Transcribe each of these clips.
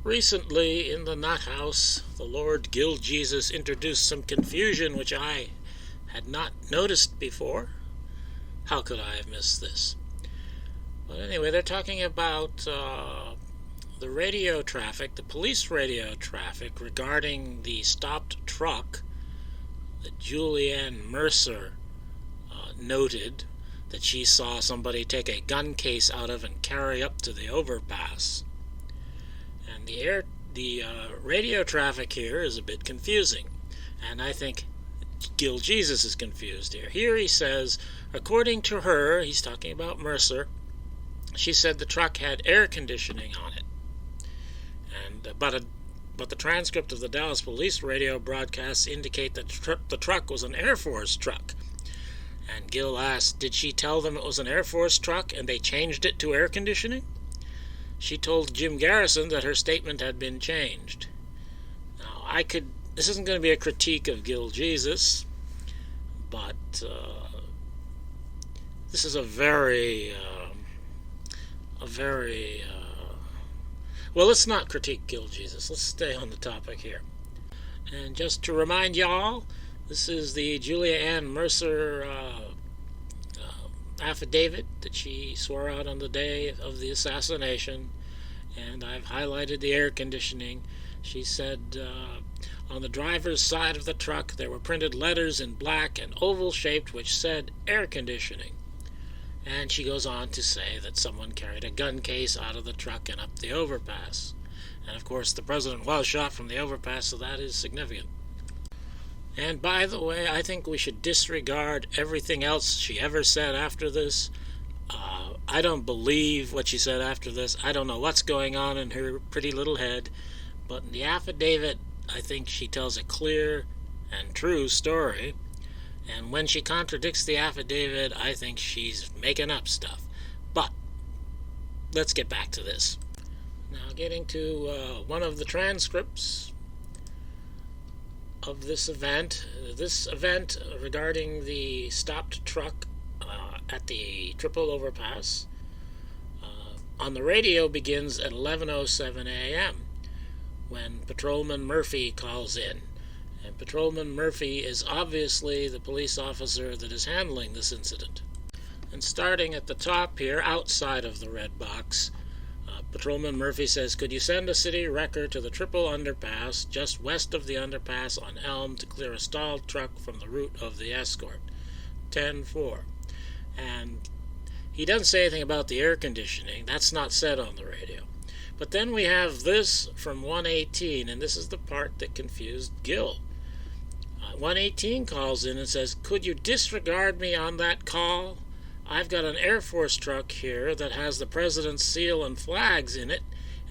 Recently, in the Nuthouse, the Lord Gill Jesus introduced some confusion which I had not noticed before. How could I have missed this? But anyway, they're talking about the radio traffic, the police radio traffic regarding the stopped truck that Julianne Mercer noted that she saw somebody take a gun case out of and carry up to the overpass. And the radio traffic here is a bit confusing, and I think Gill Jesus is confused here. Here he says, according to her, he's talking about Mercer, she said the truck had air conditioning on it. And but the transcript of the Dallas police radio broadcasts indicate that the truck was an Air Force truck. And Gill asked, did she tell them it was an Air Force truck and they changed it to air conditioning? She told Jim Garrison that her statement had been changed. Now, this isn't going to be a critique of Gill Jesus, but this is a very well, let's not critique Gill Jesus. Let's stay on the topic here. And just to remind y'all, this is the Julianne Mercer affidavit that she swore out on the day of the assassination, and I've highlighted the air conditioning. She said on the driver's side of the truck there were printed letters in black and oval shaped which said air conditioning. And she goes on to say that someone carried a gun case out of the truck and up the overpass. And of course the president was shot from the overpass, so that is significant. And by the way, I think we should disregard everything else she ever said after this. I don't believe what she said after this. I don't know what's going on in her pretty little head. But in the affidavit, I think she tells a clear and true story. And when she contradicts the affidavit, I think she's making up stuff. But let's get back to this. Now, getting to one of the transcripts of this event regarding the stopped truck at the triple overpass on the radio begins at 11:07 a.m. when Patrolman Murphy calls in. And Patrolman Murphy is obviously the police officer that is handling this incident. And starting at the top here, outside of the red box, Patrolman Murphy says, could you send a city wrecker to the triple underpass just west of the underpass on Elm to clear a stalled truck from the route of the escort? 10-4. And he doesn't say anything about the air conditioning. That's not said on the radio. But then we have this from 118, and this is the part that confused Gill. 118 calls in and says, could you disregard me on that call? I've got an Air Force truck here that has the president's seal and flags in it,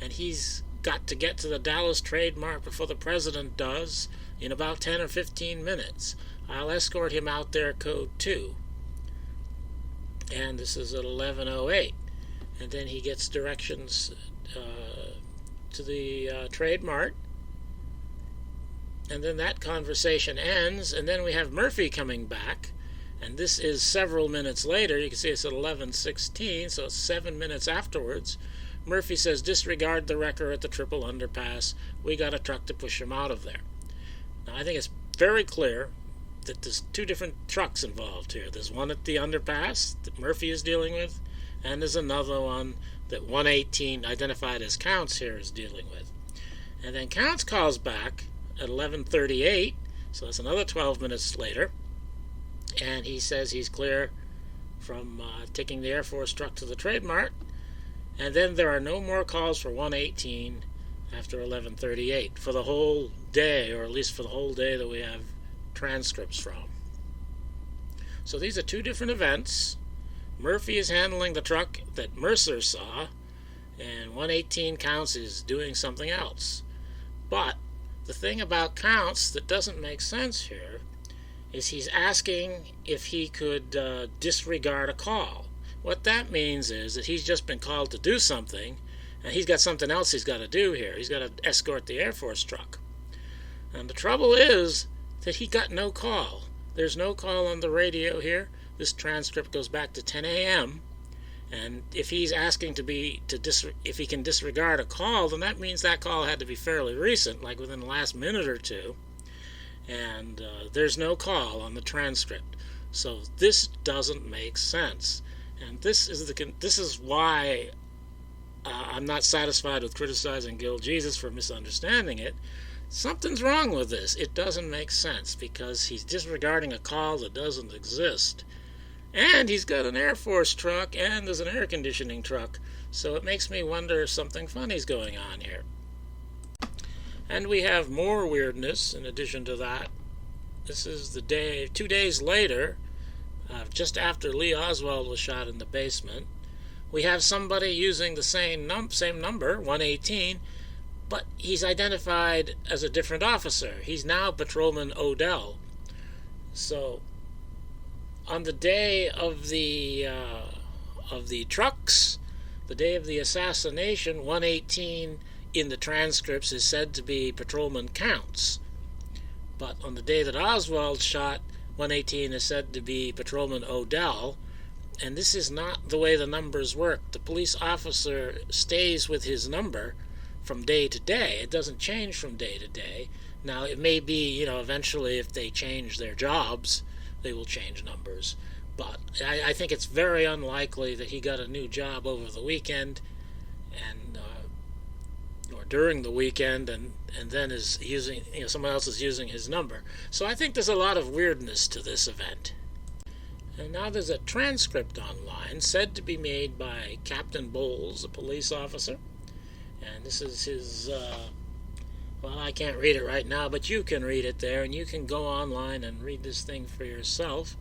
and he's got to get to the Dallas trademark before the president does in about 10 or 15 minutes. I'll escort him out there, code 2. And this is at 11:08. And then he gets directions to the Trade Mart. And then that conversation ends, and then we have Murphy coming back. And this is several minutes later. You can see it's at 11:16, so it's 7 minutes afterwards. Murphy says, disregard the wrecker at the triple underpass. We got a truck to push him out of there. Now, I think it's very clear that there's two different trucks involved here. There's one at the underpass that Murphy is dealing with, and there's another one that 118, identified as Counts here, is dealing with. And then Counts calls back at 11:38, so that's another 12 minutes later, and he says he's clear from taking the Air Force truck to the Trade Mart. And then there are no more calls for 118 after 11:38 for the whole day, or at least for the whole day that we have transcripts from. So these are two different events. Murphy is handling the truck that Mercer saw, and 118 Counts is doing something else. But the thing about Counts that doesn't make sense here is he's asking if he could disregard a call. What that means is that he's just been called to do something, and he's got something else he's got to do here. He's got to escort the Air Force truck. And the trouble is that he got no call. There's no call on the radio here. This transcript goes back to 10 a.m., And if he's asking if he can disregard a call, then that means that call had to be fairly recent, like within the last minute or two. And there's no call on the transcript. So this doesn't make sense. And this is why I'm not satisfied with criticizing Gil Jesus for misunderstanding it. Something's wrong with this. It doesn't make sense because he's disregarding a call that doesn't exist. And he's got an Air Force truck, and there's an air conditioning truck. So it makes me wonder if something funny's going on here. And we have more weirdness in addition to that. This is the day, 2 days later, just after Lee Oswald was shot in the basement. We have somebody using the same number, 118, but he's identified as a different officer. He's now Patrolman Odell. So on the day of the trucks, the day of the assassination, 118 in the transcripts is said to be Patrolman Counts. But on the day that Oswald shot, 118 is said to be Patrolman Odell. And this is not the way the numbers work. The police officer stays with his number from day to day. It doesn't change from day to day. Now, it may be, eventually if they change their jobs, they will change numbers. But I think it's very unlikely that he got a new job over the weekend or during the weekend and then is using, someone else is using his number. So I think there's a lot of weirdness to this event. And now there's a transcript online said to be made by Captain Bowles, a police officer. And this is his, I can't read it right now, but you can read it there, and you can go online and read this thing for yourself.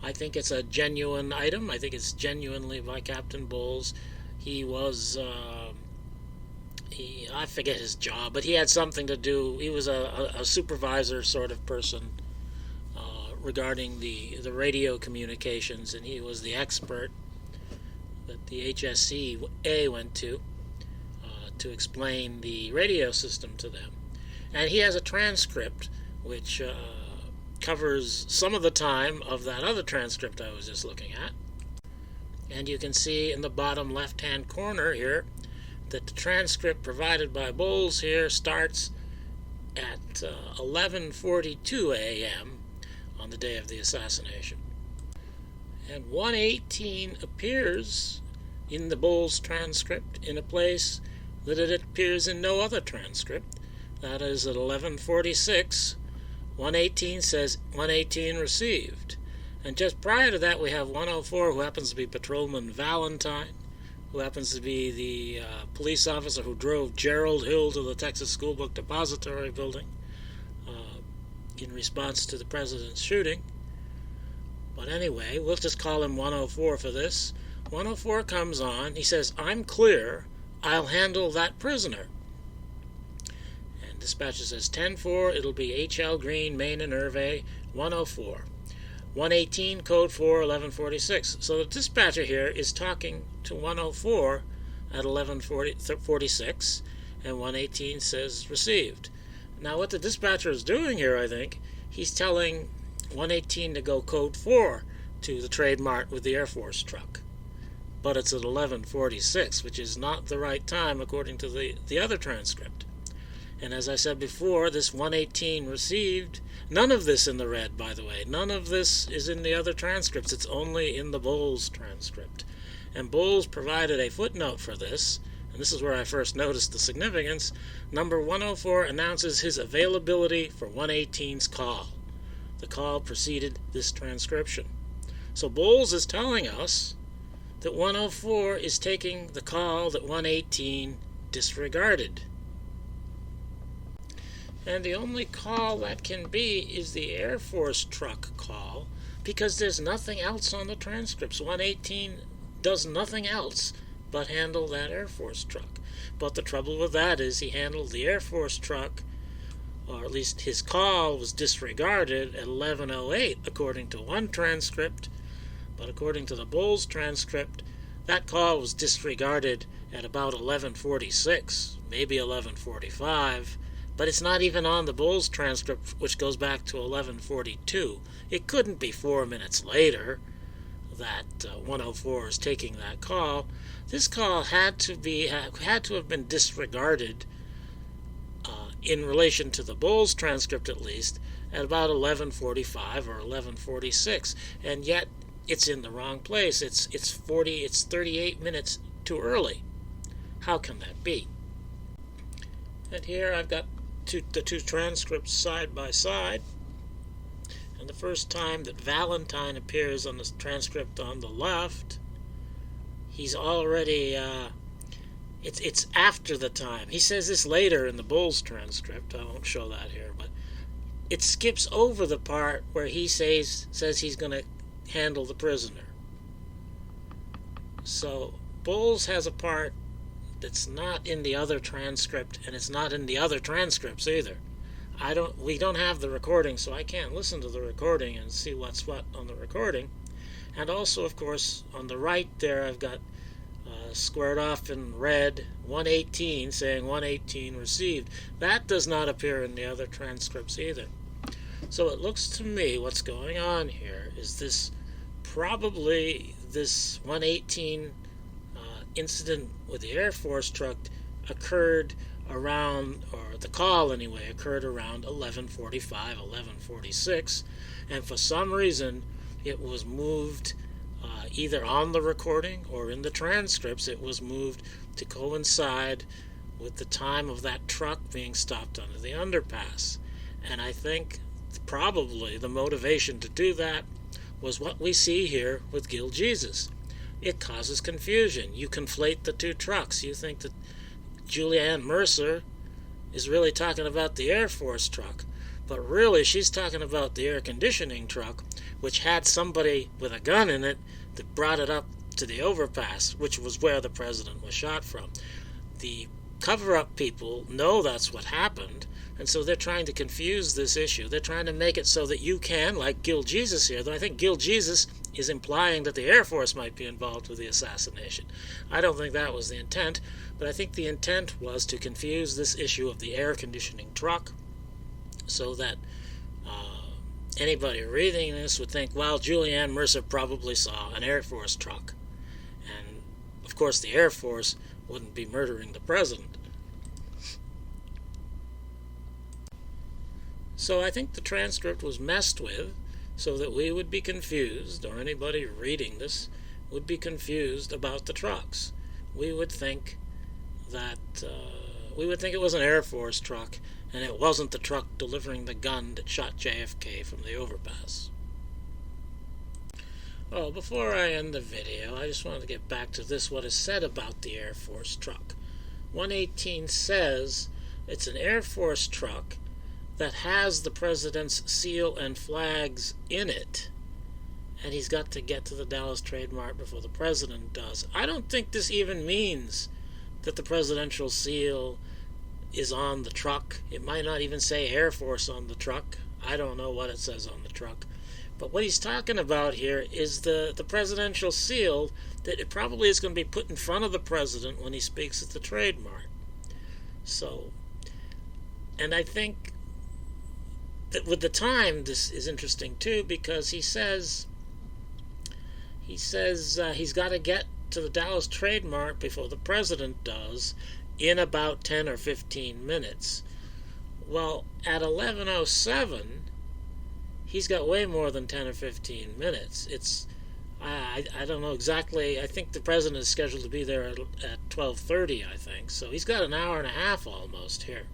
I think it's a genuine item. I think it's genuinely by Captain Bowles. He was, I forget his job, but he had something to do. He was a supervisor sort of person regarding the radio communications, and he was the expert that the HSCA went to explain the radio system to them. And he has a transcript which covers some of the time of that other transcript I was just looking at. And you can see in the bottom left-hand corner here that the transcript provided by Bowles here starts at 11:42 a.m. on the day of the assassination. And 118 appears in the Bowles transcript in a place that it appears in no other transcript. That is at 11:46. 118 says 118 received. And just prior to that we have 104, who happens to be Patrolman Valentine, who happens to be the police officer who drove Gerald Hill to the Texas School Book Depository building in response to the president's shooting. But anyway, we'll just call him 104 for this. 104 comes on. He says, "I'm clear. I'll handle that prisoner." And dispatcher says 10-4, it'll be H.L. Green, Maine and Irvay, 104. 118, code 4, 1146. So the dispatcher here is talking to 104 at 1146, and 118 says received. Now what the dispatcher is doing here, I think, he's telling 118 to go code 4 to the Trade Mart with the Air Force truck. But it's at 11:46, which is not the right time according to the other transcript. And as I said before, this 118 received, none of this in the red, by the way, none of this is in the other transcripts. It's only in the Bowles transcript. And Bowles provided a footnote for this, and this is where I first noticed the significance. Number 104 announces his availability for 118's call. The call preceded this transcription. So Bowles is telling us that 104 is taking the call that 118 disregarded. And the only call that can be is the Air Force truck call, because there's nothing else on the transcripts. 118 does nothing else but handle that Air Force truck. But the trouble with that is he handled the Air Force truck, or at least his call was disregarded at 11:08 according to one transcript. But according to the Bowles transcript, that call was disregarded at about 11:46, maybe 11:45, but it's not even on the Bowles transcript, which goes back to 11:42. It couldn't be 4 minutes later that 104 is taking that call. This call had to have been disregarded in relation to the Bowles transcript, at least, at about 11:45 or 11:46, and yet it's in the wrong place. It's 38 minutes too early. How can that be? And here I've got the two transcripts side by side. And the first time that Valentine appears on the transcript on the left, he's already, it's after the time. He says this later in the Bowles transcript. I won't show that here, but it skips over the part where he says he's going to handle the prisoner. So Bowles has a part that's not in the other transcript, and it's not in the other transcripts either. We don't have the recording, so I can't listen to the recording and see what's what on the recording. And also, of course, on the right there, I've got squared off in red 118, saying 118 received. That does not appear in the other transcripts either. So it looks to me what's going on here is this 118 incident with the Air Force truck occurred around, or the call anyway, occurred around 11:45, 11:46, and for some reason it was moved either on the recording or in the transcripts. It was moved to coincide with the time of that truck being stopped under the underpass. And I think probably the motivation to do that was what we see here with Gil Jesus. It causes confusion. You conflate the two trucks. You think that Julianne Mercer is really talking about the Air Force truck, but really she's talking about the air conditioning truck, which had somebody with a gun in it that brought it up to the overpass, which was where the president was shot from. The Coverup people know that's what happened, and so they're trying to confuse this issue. They're trying to make it so that you can, like Gil Jesus here, though I think Gil Jesus is implying that the Air Force might be involved with the assassination. I don't think that was the intent, but I think the intent was to confuse this issue of the air conditioning truck so that anybody reading this would think, well, Julianne Mercer probably saw an Air Force truck. And, of course, the Air Force wouldn't be murdering the president. So I think the transcript was messed with so that we would be confused, or anybody reading this would be confused about the trucks. We would think that it was an Air Force truck, and it wasn't the truck delivering the gun that shot JFK from the overpass. Oh, before I end the video, I just wanted to get back to this, what is said about the Air Force truck. 118 says it's an Air Force truck that has the president's seal and flags in it, and he's got to get to the Dallas Trade Mart before the president does. I don't think this even means that the presidential seal is on the truck. It might not even say Air Force on the truck. I don't know what it says on the truck. But what he's talking about here is the presidential seal that it probably is going to be put in front of the president when he speaks at the Trade Mart. So, and I think that with the time, this is interesting too, because he says he's got to get to the Dallas Trade Mart before the president does in about 10 or 15 minutes. Well, at 11:07, he's got way more than 10 or 15 minutes. I don't know exactly. I think the president is scheduled to be there at 12:30, I think. So he's got an hour and a half almost here.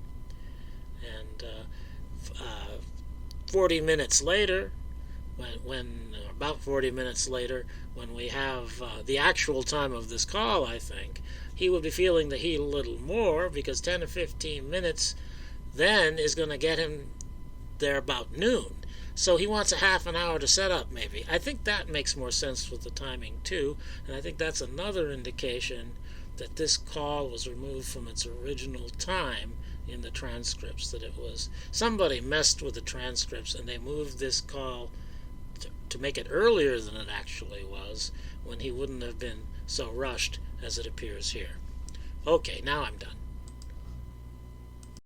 And 40 minutes later, about 40 minutes later, when we have the actual time of this call, I think, he would be feeling the heat a little more, because 10 or 15 minutes then is going to get him there about noon. So he wants a half an hour to set up, maybe. I think that makes more sense with the timing, too, and I think that's another indication that this call was removed from its original time in the transcripts, that it was somebody messed with the transcripts and they moved this call to make it earlier than it actually was, when he wouldn't have been so rushed as it appears here. Okay, now I'm done.